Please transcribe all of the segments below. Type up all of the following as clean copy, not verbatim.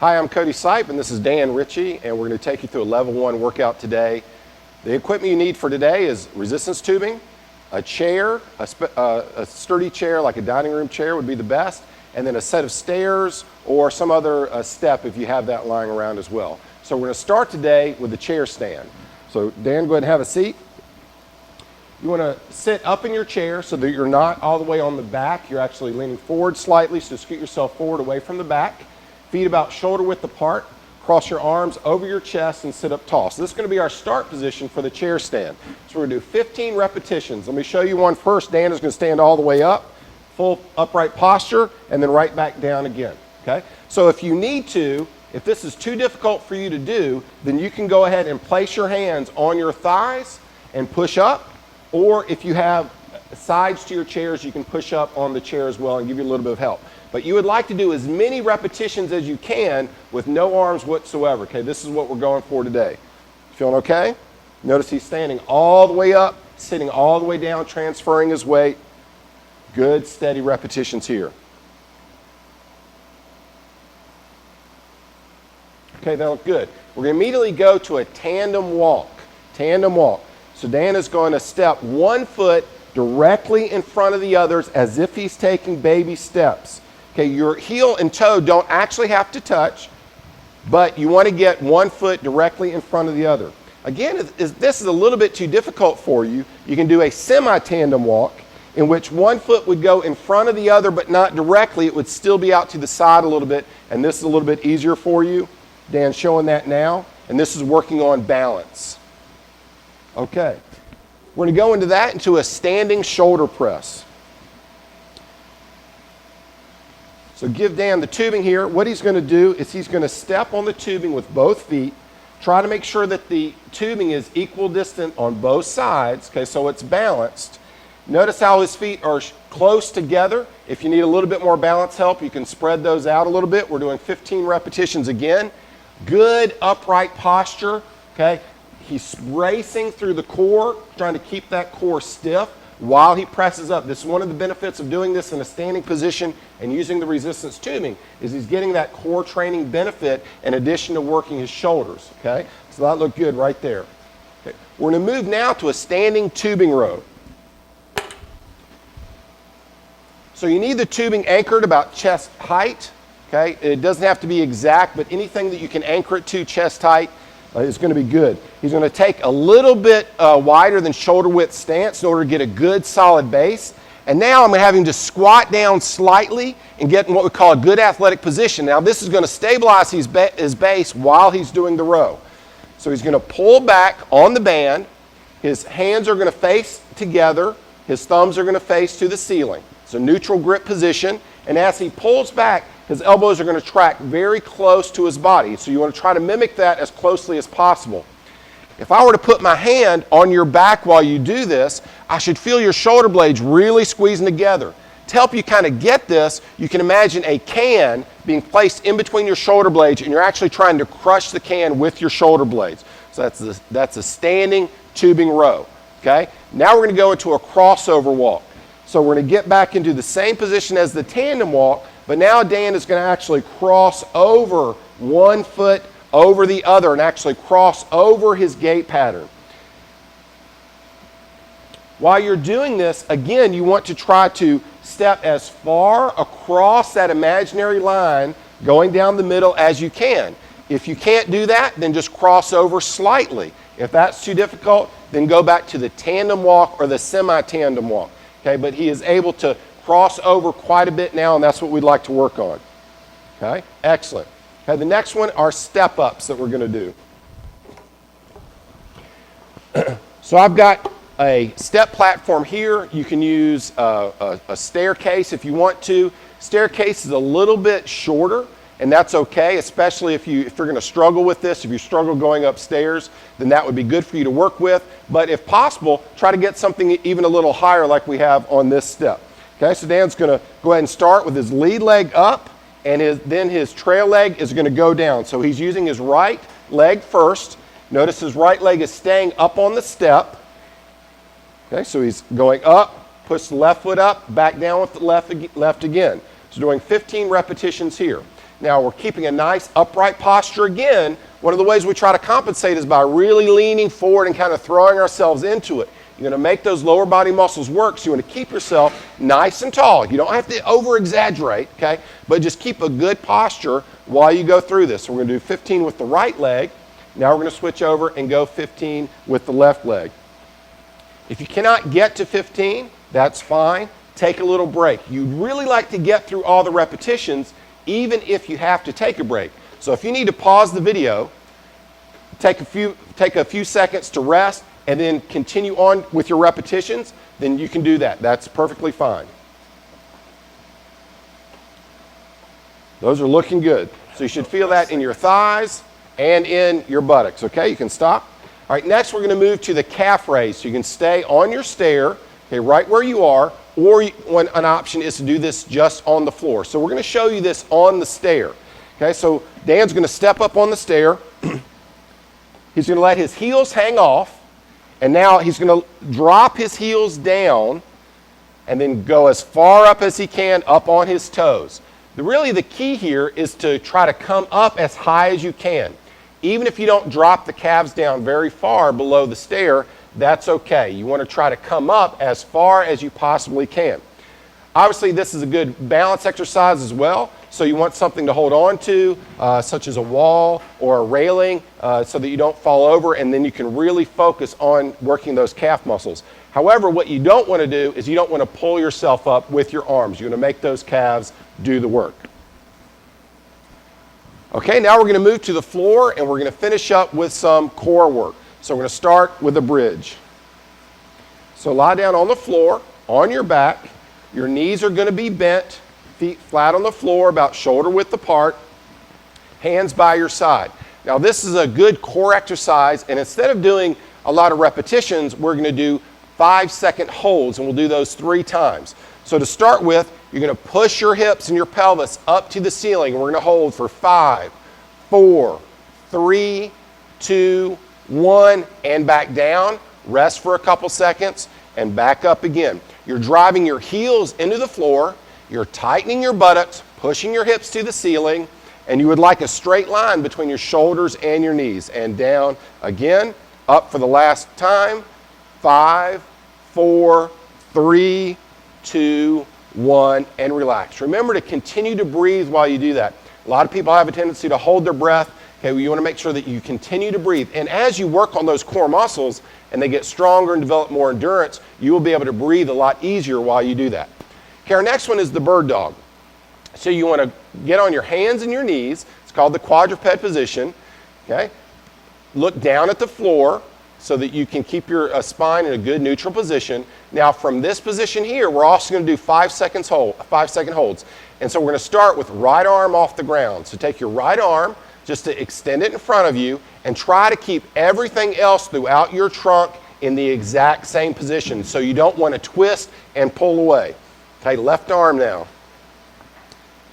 Hi, I'm Cody Sipe, and this is Dan Ritchie, and we're going to take you through a level 1 workout today. The equipment you need for today is resistance tubing, a chair, a sturdy chair like a dining room chair would be the best, and then a set of stairs or some other step if you have that lying around as well. So we're going to start today with the chair stand. So Dan, go ahead and have a seat. You want to sit up in your chair so that you're not all the way on the back. You're actually leaning forward slightly, so scoot yourself forward away from the back. Feet about shoulder width apart. Cross your arms over your chest and sit up tall. So this is going to be our start position for the chair stand. So we're going to do 15 repetitions. Let me show you one first. Dan is going to stand all the way up, full upright posture, and then right back down again. Okay? So if you need to, if this is too difficult for you to do, then you can go ahead and place your hands on your thighs and push up. Or if you have sides to your chairs, you can push up on the chair as well and give you a little bit of help. But you would like to do as many repetitions as you can with no arms whatsoever. Okay, this is what we're going for today. Feeling okay? Notice he's standing all the way up, sitting all the way down, transferring his weight. Good, steady repetitions here. Okay, that looked good. We're going to immediately go to a tandem walk. Tandem walk. So Dan is going to step one foot directly in front of the others as if he's taking baby steps. Okay, your heel and toe don't actually have to touch, but you want to get one foot directly in front of the other. Again, if this is a little bit too difficult for you, you can do a semi-tandem walk in which one foot would go in front of the other but not directly. It would still be out to the side a little bit, and this is a little bit easier for you. Dan's showing that now, and this is working on balance. Okay, we're going to go into a standing shoulder press. So give Dan the tubing here. What he's going to do is he's going to step on the tubing with both feet. Try to make sure that the tubing is equal distant on both sides, okay, so it's balanced. Notice how his feet are close together. If you need a little bit more balance help, you can spread those out a little bit. We're doing 15 repetitions again. Good upright posture, okay. He's racing through the core, trying to keep that core stiff while he presses up. This is one of the benefits of doing this in a standing position and using the resistance tubing, is he's getting that core training benefit in addition to working his shoulders, okay? So that looked good right there. Okay. We're going to move now to a standing tubing row. So you need the tubing anchored about chest height, okay? It doesn't have to be exact, but anything that you can anchor it to chest height is going to be good. He's going to take a little bit wider than shoulder width stance in order to get a good solid base. And now I'm going to have him just squat down slightly and get in what we call a good athletic position. Now this is going to stabilize his base while he's doing the row. So he's going to pull back on the band. His hands are going to face together. His thumbs are going to face to the ceiling. It's a neutral grip position. And as he pulls back, his elbows are going to track very close to his body. So you want to try to mimic that as closely as possible. If I were to put my hand on your back while you do this, I should feel your shoulder blades really squeezing together. To help you kind of get this, you can imagine a can being placed in between your shoulder blades, and you're actually trying to crush the can with your shoulder blades. So that's a standing tubing row. Okay? Now we're going to go into a crossover walk. So we're going to get back into the same position as the tandem walk, but now Dan is going to actually cross over one foot over the other and actually cross over his gait pattern. While you're doing this, again, you want to try to step as far across that imaginary line going down the middle as you can. If you can't do that, then just cross over slightly. If that's too difficult, then go back to the tandem walk or the semi-tandem walk. Okay, but he is able to cross over quite a bit now, and that's what we'd like to work on. Okay, excellent. Okay, the next one are step-ups that we're going to do. So I've got a step platform here. You can use a staircase if you want to. Staircase is a little bit shorter, and that's okay, especially if you're going to struggle with this. If you struggle going upstairs, then that would be good for you to work with. But if possible, try to get something even a little higher like we have on this step. Okay, so Dan's going to go ahead and start with his lead leg up, and then his trail leg is going to go down. So he's using his right leg first. Notice his right leg is staying up on the step. Okay, so he's going up, push the left foot up, back down with the left again. So doing 15 repetitions here. Now we're keeping a nice upright posture again. One of the ways we try to compensate is by really leaning forward and kind of throwing ourselves into it. You're going to make those lower body muscles work, so you want to keep yourself nice and tall. You don't have to over-exaggerate, okay? But just keep a good posture while you go through this. So we're going to do 15 with the right leg. Now we're going to switch over and go 15 with the left leg. If you cannot get to 15, that's fine. Take a little break. You'd really like to get through all the repetitions, even if you have to take a break. So if you need to pause the video, take a few seconds to rest, and then continue on with your repetitions, then you can do that. That's perfectly fine. Those are looking good. So you should feel that in your thighs and in your buttocks, okay? You can stop. All right, next we're going to move to the calf raise. So you can stay on your stair, okay, right where you are, or an option is to do this just on the floor. So we're going to show you this on the stair. Okay, so Dan's going to step up on the stair. He's going to let his heels hang off. And now he's going to drop his heels down and then go as far up as he can up on his toes. Really the key here is to try to come up as high as you can. Even if you don't drop the calves down very far below the stair, that's okay. You want to try to come up as far as you possibly can. Obviously this is a good balance exercise as well. So you want something to hold on to, such as a wall or a railing, so that you don't fall over, and then you can really focus on working those calf muscles. However, what you don't want to do is you don't want to pull yourself up with your arms. You're going to make those calves do the work. Okay, now we're going to move to the floor, and we're going to finish up with some core work. So we're going to start with a bridge. So lie down on the floor, on your back. Your knees are going to be bent. Feet flat on the floor, about shoulder width apart, hands by your side. Now this is a good core exercise, and instead of doing a lot of repetitions, we're going to do 5-second holds, and we'll do those 3 times. So to start with, you're going to push your hips and your pelvis up to the ceiling, and we're going to hold for 5, 4, 3, 2, 1, and back down. Rest for a couple seconds, and back up again. You're driving your heels into the floor. You're tightening your buttocks, pushing your hips to the ceiling, and you would like a straight line between your shoulders and your knees. And down again, up for the last time. 5, 4, 3, 2, 1, and relax. Remember to continue to breathe while you do that. A lot of people have a tendency to hold their breath. Okay, well, you want to make sure that you continue to breathe. And as you work on those core muscles and they get stronger and develop more endurance, you will be able to breathe a lot easier while you do that. Okay, our next one is the bird dog. So you want to get on your hands and your knees. It's called the quadruped position. Okay, look down at the floor so that you can keep your spine in a good neutral position. Now from this position here, we're also going to do 5-second holds. And so we're going to start with right arm off the ground. So take your right arm, just to extend it in front of you, and try to keep everything else throughout your trunk in the exact same position. So you don't want to twist and pull away. Okay, left arm now.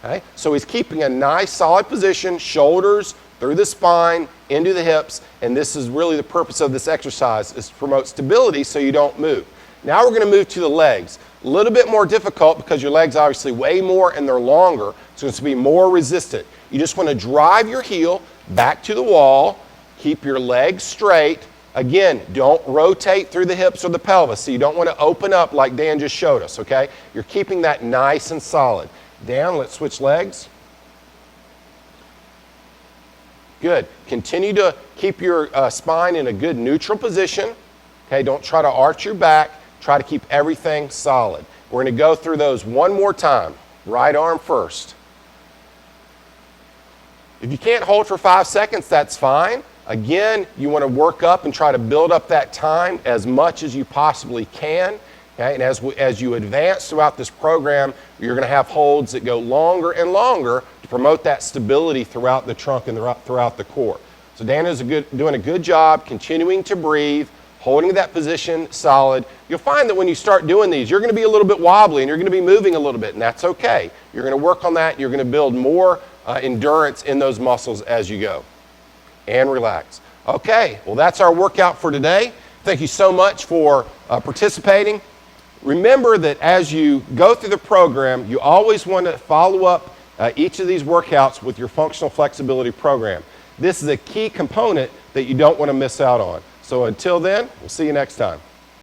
Okay, so he's keeping a nice solid position, shoulders through the spine, into the hips, and this is really the purpose of this exercise, is to promote stability so you don't move. Now we're going to move to the legs. A little bit more difficult because your legs obviously weigh more and they're longer, so it's going to be more resistant. You just want to drive your heel back to the wall, keep your legs straight. Again, don't rotate through the hips or the pelvis, so you don't want to open up like Dan just showed us, okay? You're keeping that nice and solid. Down, let's switch legs. Good. Continue to keep your spine in a good neutral position. Okay, don't try to arch your back. Try to keep everything solid. We're going to go through those one more time. Right arm first. If you can't hold for 5 seconds, that's fine. Again, you want to work up and try to build up that time as much as you possibly can. Okay? And as you advance throughout this program, you're going to have holds that go longer and longer to promote that stability throughout the trunk and throughout the core. So Dan is doing a good job continuing to breathe, holding that position solid. You'll find that when you start doing these, you're going to be a little bit wobbly and you're going to be moving a little bit, and that's okay. You're going to work on that. You're going to build more endurance in those muscles as you go. And relax. Okay, well, that's our workout for today. Thank you so much for participating. Remember that as you go through the program, you always want to follow up each of these workouts with your functional flexibility program. This is a key component that you don't want to miss out on. So until then, we'll see you next time.